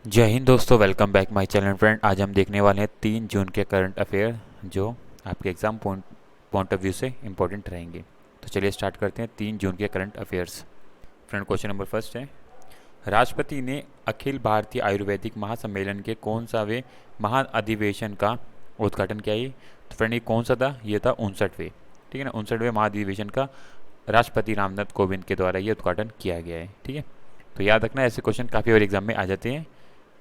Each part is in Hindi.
जय हिंद दोस्तों, welcome back my channel friend. आज हम देखने वाले हैं 3 जून के करंट अफेयर जो आपके एग्ज़ाम पॉइंट ऑफ व्यू से इम्पोर्टेंट रहेंगे। तो चलिए स्टार्ट करते हैं 3 जून के current affairs. Friend, question number first है, राष्ट्रपति ने अखिल भारतीय आयुर्वेदिक महासम्मेलन के कौन सा वे महाअधिवेशन का उद्घाटन किया? ये तो फ्रेंड ये कौन सा था? ये था 59वें, ठीक है ना, 59वें महाअधिवेशन का राष्ट्रपति रामनाथ कोविंद के द्वारा ये उद्घाटन किया गया है। ठीक है, तो याद रखना ऐसे क्वेश्चन काफ़ी बार एग्जाम में आ जाते हैं।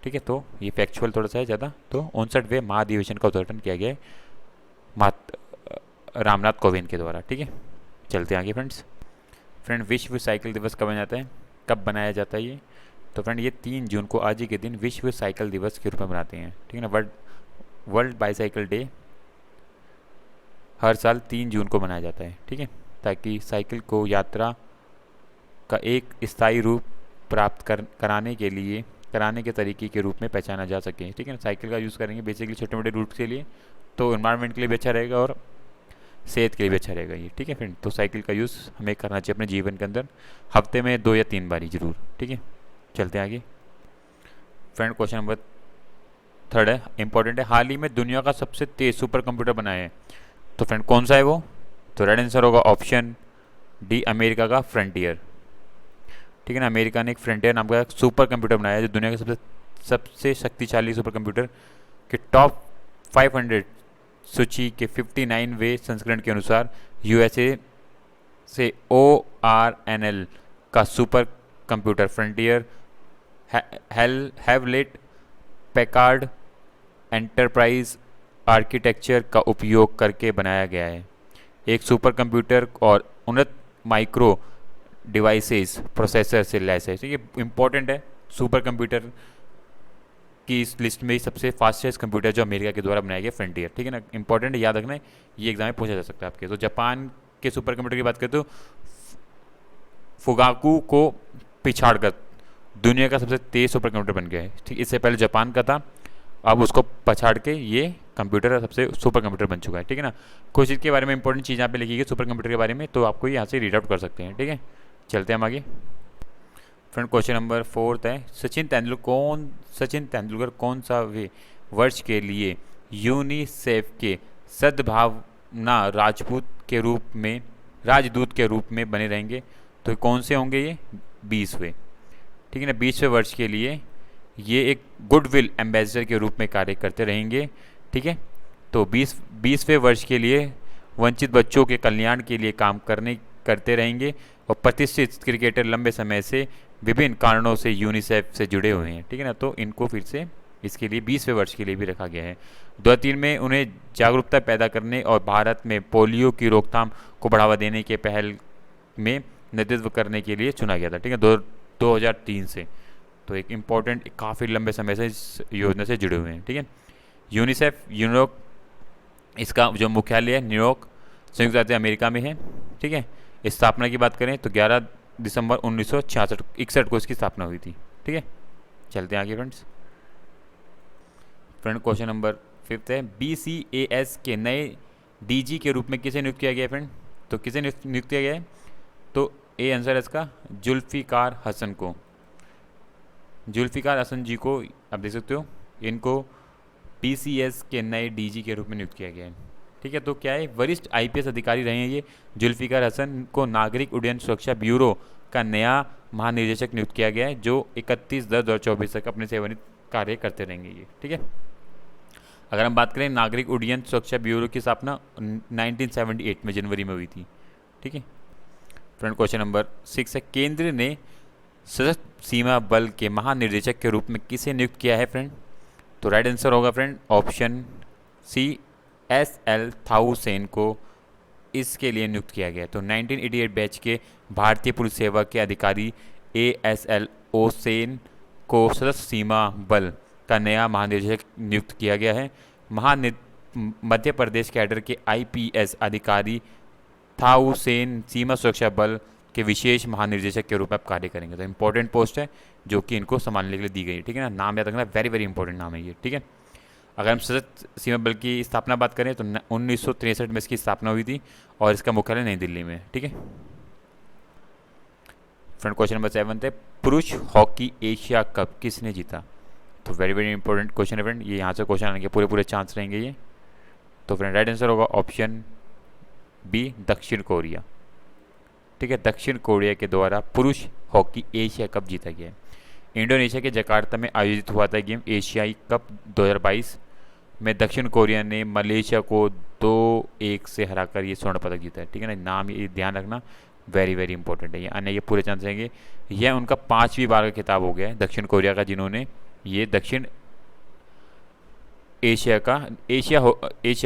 ठीक है, तो ये फैक्चुअल थोड़ा सा है ज़्यादा। तो 59वें महाधिवेशन का उद्घाटन किया गया है रामनाथ कोविंद के द्वारा। ठीक है, चलते हैं आगे फ्रेंड्स। फ्रेंड, विश्व साइकिल दिवस कब बनाया जाता है? कब बनाया जाता है ये? तो फ्रेंड ये 3 जून को आज ही के दिन विश्व साइकिल दिवस के रूप में मनाते हैं। ठीक है ना, वर्ल्ड बाईसाइकिल डे हर साल 3 जून को मनाया जाता है। ठीक है, ताकि साइकिल को यात्रा का एक स्थायी रूप प्राप्त कराने के तरीके के रूप में पहचाना जा सके। ठीक है ना, साइकिल का यूज़ करेंगे बेसिकली छोटे मोटे रूट के लिए, तो इन्वायरमेंट के लिए भी अच्छा रहेगा और सेहत के लिए भी अच्छा रहेगा ये। ठीक है फ्रेंड, तो साइकिल का यूज़ हमें करना चाहिए अपने जीवन के अंदर, हफ्ते में 2 या 3 बारी जरूर। ठीक है, चलते हैं आगे। फ्रेंड, क्वेश्चन नंबर थर्ड है, इंपॉर्टेंट है, हाल ही में दुनिया का सबसे तेज सुपर कंप्यूटर बनाया है। तो फ्रेंड कौन सा है वो? तो राइट आंसर होगा ऑप्शन डी, अमेरिका का फ्रंटियर। ठीक है ना, अमेरिका ने एक फ्रंटियर नाम का सुपर कंप्यूटर बनाया है जो दुनिया के सबसे शक्तिशाली सुपर कंप्यूटर के टॉप 500 सूची के 59वें संस्करण के अनुसार यूएसए से ORNL का super computer frontier Hewlett Packard enterprise architecture का उपयोग करके बनाया गया है। एक सुपर कंप्यूटर और उन्नत माइक्रो डिवाइसेस प्रोसेसर से लैस है। तो ये इंपॉर्टेंट है, सुपर कंप्यूटर की इस लिस्ट में सबसे फास्टेस्ट कंप्यूटर जो अमेरिका के द्वारा बनाया गया फ्रंटियर। ठीक है ना, इंपॉर्टेंट है, याद रखना है, ये एग्जाम में पूछा जा सकता है आपके। तो जापान के सुपर कंप्यूटर की बात करें तो फुगाकू को पिछाड़ कर दुनिया का सबसे तेज सुपर कंप्यूटर बन गया है। ठीक, इससे पहले जापान का था, अब उसको पछाड़ के ये कंप्यूटर सबसे सुपर कंप्यूटर बन चुका है। ठीक है ना, कुछ इसके बारे में इंपॉर्टेंट चीज़ यहाँ पे लिखी गई सुपर कंप्यूटर के बारे में, तो आपको यहाँ से रीड आउट कर सकते हैं। ठीक है, चलते हैं हम आगे। फ्रेंड, क्वेश्चन नंबर फोर्थ है, सचिन तेंदुलकर कौन सा वे वर्ष के लिए यूनिसेफ के सद्भावना राजदूत के रूप में बने रहेंगे? तो कौन से होंगे ये? 20वें। ठीक है ना, 20वें वर्ष के लिए ये एक गुडविल एम्बेसडर के रूप में कार्य करते रहेंगे। ठीक है, तो 20वें वर्ष के लिए वंचित बच्चों के कल्याण के लिए काम करते रहेंगे और प्रतिष्ठित क्रिकेटर लंबे समय से विभिन्न कारणों से यूनिसेफ से जुड़े हुए हैं। ठीक है ना, तो इनको फिर से इसके लिए 20वें वर्ष के लिए भी रखा गया है। 2003 में उन्हें जागरूकता पैदा करने और भारत में पोलियो की रोकथाम को बढ़ावा देने के पहल में नेतृत्व करने के लिए चुना गया था। ठीक है, 2003 से, तो एक इम्पॉर्टेंट काफ़ी लंबे समय से इस योजना से जुड़े हुए हैं। ठीक है, यूनिसेफ न्यूयॉर्क, इसका जो मुख्यालय है न्यूयॉर्क संयुक्त राज्य अमेरिका में है। ठीक है, स्थापना की बात करें तो 11 दिसंबर 1961 को इसकी स्थापना हुई थी। ठीक है, चलते हैं आगे फ्रेंड्स। क्वेश्चन नंबर फिफ्थ है, BCAS के नए DG के रूप में किसे नियुक्त किया गया है फ्रेंड? तो किसे नियुक्त किया गया है? तो ए आंसर है इसका जुल्फिकार हसन को। जुल्फिकार हसन जी को आप देख सकते हो, इनको BCAS के नए DG के रूप में नियुक्त किया गया है। ठीक है, तो क्या है, वरिष्ठ IPS अधिकारी रहे हैं ये। जुल्फिकार हसन को नागरिक उड्डयन सुरक्षा ब्यूरो का नया महानिदेशक नियुक्त किया गया है, जो 31/10/2024 तक अपने सेवानिवृत्त कार्य करते रहेंगे ये। ठीक है, अगर हम बात करें नागरिक उड्डयन सुरक्षा ब्यूरो की स्थापना 1978 में जनवरी में हुई थी। ठीक है फ्रेंड, क्वेश्चन नंबर 6 है, केंद्र ने सशस्त्र सीमा बल के महानिदेशक के रूप में किसे नियुक्त किया है फ्रेंड? तो राइट आंसर होगा फ्रेंड ऑप्शन सी, SL थाउसेन को इसके लिए नियुक्त किया गया। तो 1988 बैच के भारतीय पुलिस सेवा के अधिकारी ASL ओसेन को सशस्त्र सीमा बल का नया महानिदेशक नियुक्त किया गया है। मध्य प्रदेश कैडर के IPS अधिकारी थाउसेन सीमा सुरक्षा बल के विशेष महानिदेशक के रूप में आप कार्य करेंगे। तो इंपॉर्टेंट पोस्ट है जो कि इनको संभालने के लिए दी गई है। ठीक है ना, नाम याद रखना, वेरी वेरी इंपॉर्टेंट नाम है ये। ठीक है, अगर हम सशस्त्र सीमा बल की स्थापना बात करें तो 1963 में इसकी स्थापना हुई थी और इसका मुख्यालय नई दिल्ली में। ठीक है फ्रेंड, क्वेश्चन नंबर 7 है, पुरुष हॉकी एशिया कप किसने जीता? तो वेरी वेरी इंपॉर्टेंट क्वेश्चन है फ्रेंड, ये यहाँ से क्वेश्चन आने के पूरे पूरे चांस रहेंगे ये। तो फ्रेंड राइट आंसर होगा ऑप्शन बी, दक्षिण कोरिया। ठीक है, दक्षिण कोरिया के द्वारा पुरुष हॉकी एशिया कप जीता गया है। इंडोनेशिया के जकार्ता में आयोजित हुआ था गेम एशियाई कप 2022 में दक्षिण कोरिया ने मलेशिया को 2-1 से हराकर ये स्वर्ण पदक जीता है। ठीक है ना, नाम ये ध्यान रखना, वेरी वेरी इंपॉर्टेंट है ये, अन्य ये पूरे चांस रहेंगे। यह उनका 5वीं बार का खिताब हो गया है दक्षिण कोरिया का, जिन्होंने ये दक्षिण एशिया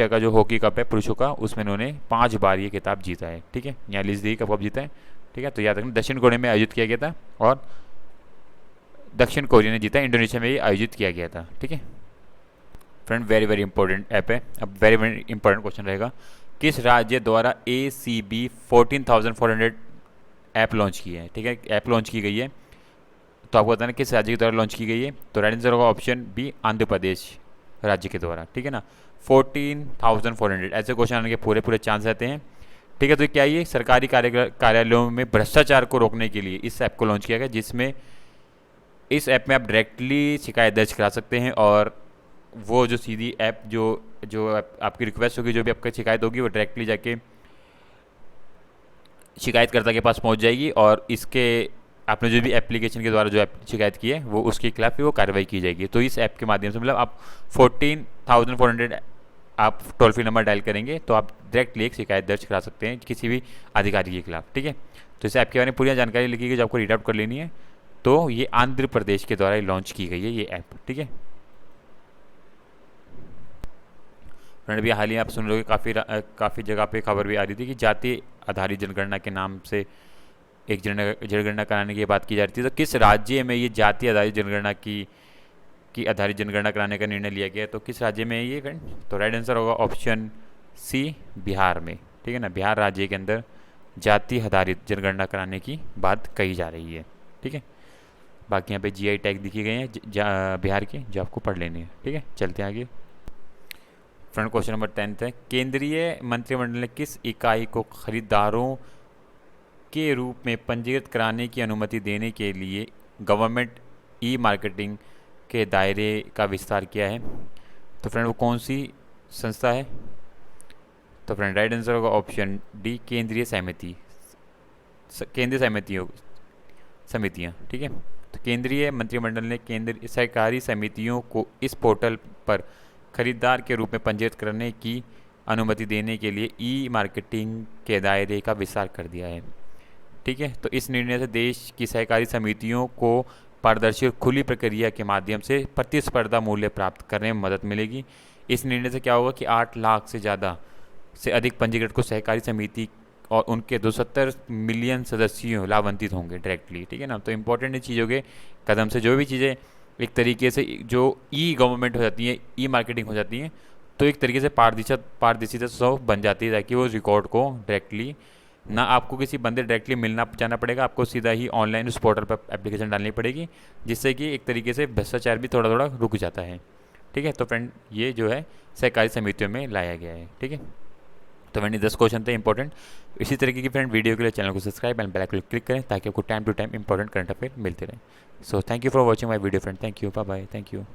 का जो हॉकी कप है पुरुषों का, उसमें इन्होंने 5 बार ये खिताब जीता है। ठीक है, यहाँ लिस्ट दी कब जीता है। ठीक है, तो याद रखना दक्षिण कोरिया में आयोजित किया गया था और दक्षिण कोरिया ने जीता, इंडोनेशिया में ये आयोजित किया गया था। ठीक है friend, very very important app है। अब वेरी वेरी इंपॉर्टेंट क्वेश्चन रहेगा, किस राज्य द्वारा ACB 14,400 ऐप लॉन्च की है। ठीक है, ऐप लॉन्च की गई है, तो आपको बताना किस राज्य के द्वारा लॉन्च की गई है। तो राइट आंसर होगा ऑप्शन बी, आंध्र प्रदेश राज्य के द्वारा। ठीक है ना, 14,400 ऐसे क्वेश्चन आने के पूरे पूरे चांस रहते हैं। ठीक है, तो क्या ये सरकारी कार्यालयों में भ्रष्टाचार को रोकने के लिए इस ऐप को लॉन्च किया गया, जिसमें इस ऐप में आप डायरेक्टली शिकायत दर्ज करा सकते हैं और वो जो सीधी ऐप जो आपकी रिक्वेस्ट होगी, जो भी आपकी शिकायत होगी, वो डायरेक्टली जाके शिकायतकर्ता के पास पहुंच जाएगी और इसके आपने जो भी एप्लीकेशन के द्वारा जो शिकायत की है वो उसके खिलाफ भी वो कार्रवाई की जाएगी। तो इस ऐप के माध्यम से मतलब आप 14,400 आप टोल फ्री नंबर डायल करेंगे तो आप डायरेक्टली एक शिकायत दर्ज करा सकते हैं किसी भी अधिकारी के खिलाफ। ठीक है, तो इस ऐप के बारे में पूरी जानकारी लिखी गई जो आपको रीड आउट कर लेनी है। तो ये आंध्र प्रदेश के द्वारा लॉन्च की गई है ये ऐप। ठीक है फ्रेंड, भी हाल ही आप सुन रहे हो काफ़ी जगह पे खबर भी आ रही थी कि जाति आधारित जनगणना के नाम से एक जनगणना कराने की बात की जा रही थी। तो किस राज्य में ये जाति आधारित जनगणना की आधारित जनगणना कराने का निर्णय लिया गया, तो किस राज्य में है ये फ्रेंड। तो राइट आंसर होगा ऑप्शन सी, बिहार में। ठीक है ना, बिहार राज्य के अंदर जाति आधारित जनगणना कराने की बात कही जा रही है। ठीक है, बाकी यहाँ पे GI टैग दिखे गए हैं बिहार के, जो आपको पढ़ लेने हैं। ठीक है, चलते हैं आगे। फ्रेंड क्वेश्चन नंबर 10 है, केंद्रीय मंत्रिमंडल ने किस इकाई को खरीदारों के रूप में पंजीकृत कराने की अनुमति देने के लिए गवर्नमेंट ई-मार्केटिंग के दायरे का विस्तार किया है। तो फ्रेंड वो कौन सी संस्था है। तो फ्रेंड राइट आंसर होगा ऑप्शन डी, केंद्रीय समितियाँ। ठीक है, तो केंद्रीय मंत्रिमंडल ने केंद्रीय सहकारी समितियों को इस पोर्टल पर खरीदार के रूप में पंजीकृत करने की अनुमति देने के लिए ई-मार्केटिंग के दायरे का विस्तार कर दिया है। ठीक है, तो इस निर्णय से देश की सहकारी समितियों को पारदर्शी और खुली प्रक्रिया के माध्यम से प्रतिस्पर्धा मूल्य प्राप्त करने में मदद मिलेगी। इस निर्णय से क्या होगा कि 8 लाख से अधिक पंजीकृत को सहकारी समिति और उनके 270 मिलियन सदस्यों लाभान्वित होंगे डायरेक्टली। ठीक है ना, तो इंपॉर्टेंट चीज़ों के कदम से जो भी चीज़ें एक तरीके से जो ई गवर्नमेंट हो जाती है, ई मार्केटिंग हो जाती है, तो एक तरीके से पारदर्शिता स्वभाव बन जाती है, ताकि वो रिकॉर्ड को डायरेक्टली ना आपको किसी बंदे डायरेक्टली मिलना जाना पड़ेगा, आपको सीधा ही ऑनलाइन उस पोर्टल पर एप्लीकेशन डालनी पड़ेगी, जिससे कि एक तरीके से भ्रष्टाचार भी थोड़ा थोड़ा रुक जाता है। ठीक है, तो फ्रेंड ये जो है सहकारी समितियों में लाया गया है। ठीक है, तो फ्रेंड 10 क्वेश्चन थे इंपॉर्टेंट। इसी तरीके की फ्रेंड वीडियो के लिए चैनल को subscribe and bell icon click करें ताकि आपको time to time important current affair मिलते रहे। So thank you for watching my video friend, thank you, bye bye, thank you.